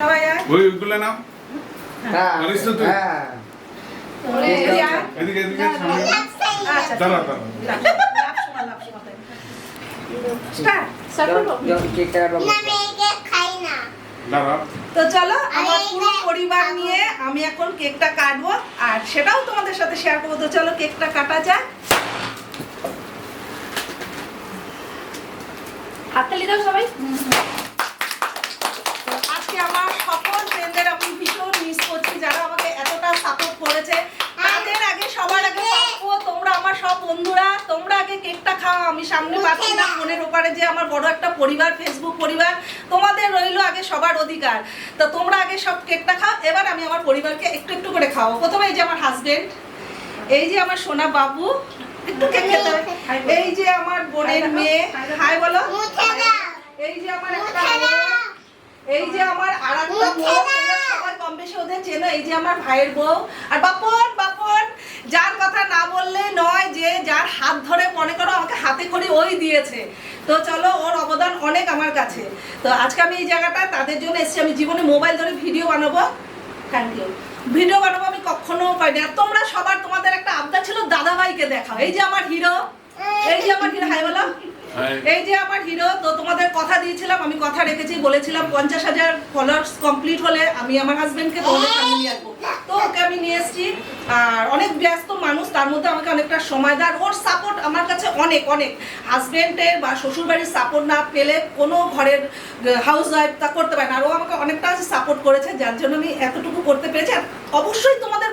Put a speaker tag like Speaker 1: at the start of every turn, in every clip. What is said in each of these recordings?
Speaker 1: ওইগুলো নাও। আরিস তো তুই এদিকে এদিকে সামনে দাঁড়া দাঁড়া দাঁড়া।
Speaker 2: তো চলো আমার পুরো পরিবার নিয়ে আমি এখন কেকটা কাটবো আর সেটাও তোমাদের সাথে শেয়ার করবো। তো চলো কেকটা কাটা যাক।
Speaker 3: হাততালি দাও সবাই।
Speaker 2: আজকে আমার সকল ফ্রেন্ডদের আমি ভীষণ মিস করছি, যারা আমাকে এতটা সাপোর্ট করেছে। তাদের আগে সবার আগে পাবো তোমরা, আমার সব বন্ধুরা। তোমরা আগে কেকটা খাও, আমি সামনে পাচ্ছি না। ফোনের ওপারে যে আমার বড় একটা পরিবার, ফেসবুক পরিবার, তোমাদের রইলো আগে সবার অধিকার। তো তোমরা আগে সব কেকটা খাও, এবার আমি আমার পরিবারকে একটু একটু করে খাওয়াবো। প্রথমে এই যে আমার হাজবেন্ড, এই যে আমার সোনা বাবু, একটু কেক খেতে হবে। এই যে আমার বোনের মেয়ে, হাই বলো। এই যে আমার একটা মেয়ে, এই যে আমার আরেকটা বউ, তোমরা সবাই কম বেশি ওদের চেনো। এই যে আমার ভাইয়ের বউ। আর বাপন, বাপন যার কথা না বললে নয়, যে যার হাত ধরে মনে করো আমাকে হাতে খড়ি ওই দিয়েছে। তো চলো, ওর অবদান অনেক আমার কাছে। তো আজকে আমি এই জায়গাটা তাদের জন্য এসেছি। আমি জীবনে মোবাইল ধরে ভিডিও বানাবো, থ্যাংক ইউ, ভিডিও বানাবো আমি কখনো পাইনি। আর তোমরা সবার, তোমাদের একটা আবদার ছিল দাদা ভাইকে দেখাও। এই যে আমার হিরো, এই যে আমার হিরো, হাই বলো। এই যে আমার হিরো। তো তোমাদের কথা দিয়েছিলাম, আমি কথা রেখেছি, বলেছিলাম 50,000 ফলোয়ার্স কমপ্লিট হলে আমি আমার হাজবেন্ডকে তোমাদের সামনে নিয়ে আসবো। তো ওকে আমি নিয়ে এসেছি। আর অনেক ব্যস্ত মানুষ, তার মধ্যে আমাকে অনেকটা সময় দেয়। আর ওর সাপোর্ট আমার কাছে অনেক অনেক। হাজবেন্ডের বা শ্বশুরবাড়ির সাপোর্ট না পেলে কোনো ঘরের হাউস ওয়াইফ তা করতে পারে না। আর ও আমাকে অনেকটা সাপোর্ট করেছে, যার জন্য আমি এতটুকু করতে পেরেছি। আর অবশ্যই তোমাদের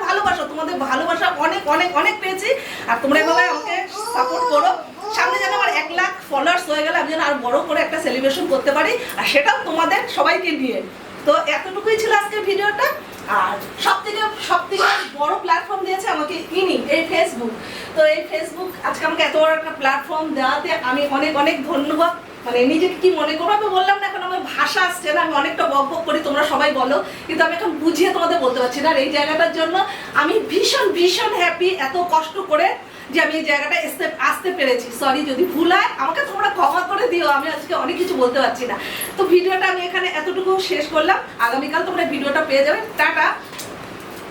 Speaker 2: ভালোবাসা অনেক অনেক অনেক পেয়েছি। আর তোমরা এভাবে আমাকে সাপোর্ট করো। সামনে যেন আমার 1 লাখ ফলোয়ার্স হয়ে গেলে আমি যেন আর বড় করে একটা সেলিব্রেশন করতে পারি, আর সেটাও তোমাদের সবাইকে নিয়ে। তো এতটুকুই ছিল আজকের ভিডিওটা। আর সবথেকে বড় প্ল্যাটফর্ম দিয়েছে আমাকে এই ফেসবুক। তো এই ফেসবুক আজকে আমাকে এত বড় একটা প্ল্যাটফর্ম দেওয়াতে আমি অনেক অনেক ধন্যবাদ। মানে নিজেকে কি মনে করবো আমি বললাম না, এখন আমার ভাষা আসছে না। আমি অনেকটা বক বক করি, তোমরা সবাই বলো, কিন্তু আমি এখন বুঝিয়ে তোমাদের বলতে পারছি না। আর এই জায়গাটার জন্য আমি ভীষণ ভীষণ হ্যাপি, এত কষ্ট করে যে আমি এই জায়গাটা আসতে পেরেছি। সরি যদি ভুল হয়, আমাকে তোমরা ক্ষমা করে দিও, আমি আজকে অনেক কিছু বলতে পারছি না। তো ভিডিওটা আমি এখানে এতটুকু শেষ করলাম। আগামীকাল তোমরা ভিডিওটা পেয়ে যাবে। টাটা।